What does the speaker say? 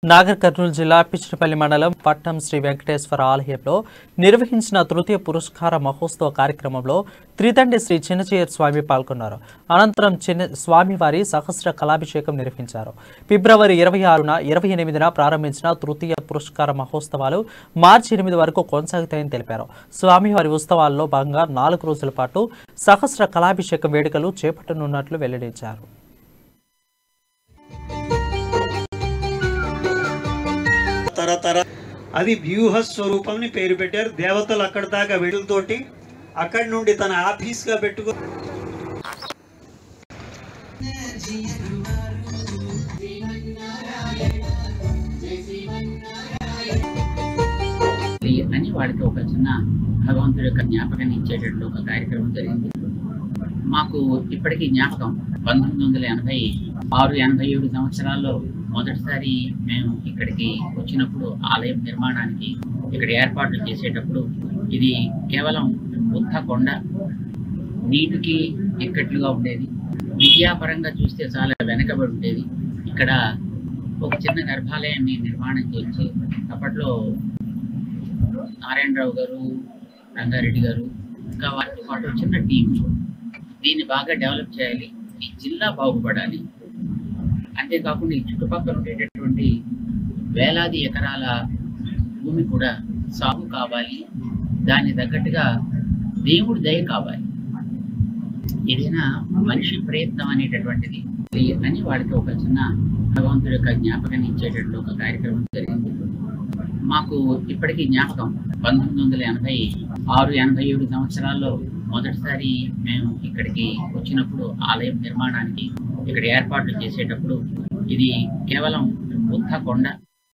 నాగర్ కర్నూలు జిల్లా పిచ్చిపల్లి మండలం పట్నం శ్రీ వెంకటేశ్వర ఆలయంలో నిర్వహించిన తృతీయ పురస్కార మహోత్సవ కార్యక్రమంలో త్రిదండి శ్రీ చిన్నచీయర్ స్వామి పాల్గొన్నారు. అనంతరం స్వామివారి సహస్ర కళాభిషేకం నిర్వహించారు. ఫిబ్రవరి 26న 28న ప్రారంభించిన తృతీయ పురస్కార మహోత్సవాలు మార్చి 8 వరకు కొనసాగుతాయని తెలిపారు. స్వామివారి ఉత్సవాల్లో భాగంగా 4 రోజుల పాటు సహస్ర కళాభిషేకం వేడుకలు చేపట్టనున్నట్లు వెల్లడించారు. అది వ్యూహ స్వరూపంని పేరు పెట్టారు. దేవతలు అక్కడి దాకా వెడులతోటి అక్కడి నుండి తన ఆఫీస్ గా పెట్టుకో అని వాడికి ఒక చిన్న భగవంతుడి యొక్క జ్ఞాపకాన్ని ఇచ్చేటట్లు ఒక కార్యక్రమం జరిగింది. మాకు ఇప్పటికీ జ్ఞాపకం 1986-87 సంవత్సరాల్లో మొదటిసారి మేము ఇక్కడికి వచ్చినప్పుడు ఆలయం నిర్మాణానికి ఇక్కడ ఏర్పాట్లు చేసేటప్పుడు ఇది కేవలం ఉత్త కొండ, నీటికి ఇక్కట్లుగా ఉండేది. విద్యాపరంగా చూస్తే చాలా వెనకబడి ఉండేది. ఇక్కడ ఒక చిన్న గర్భాలయాన్ని నిర్మాణం చేయించి అప్పట్లో నారాయణరావు గారు, రంగారెడ్డి గారు, ఇంకా వారితో పాటు చిన్న టీం దీన్ని బాగా డెవలప్ చేయాలి, ఈ జిల్లా బాగుపడాలి, అంతేకాకుండా ఈ చుట్టుపక్కల ఉండేటటువంటి వేలాది ఎకరాల భూమి కూడా సాగు కావాలి, దాన్ని తగ్గట్టుగా దేవుడి దయ కావాలి, ఏదైనా మనిషి ప్రయత్నం అనేటటువంటిది అని వాడికి ఒక చిన్న భగవంతుడి యొక్క జ్ఞాపకాన్ని ఇచ్చేటట్లు ఒక కార్యక్రమం జరిగింది. మాకు ఇప్పటికీ జ్ఞాపకం 1986-87 సంవత్సరాల్లో మొదటిసారి మేము ఇక్కడికి వచ్చినప్పుడు ఆలయం నిర్మాణానికి ఇక్కడ ఏర్పాట్లు చేసేటప్పుడు ఇది కేవలం ఉత్త కొండ,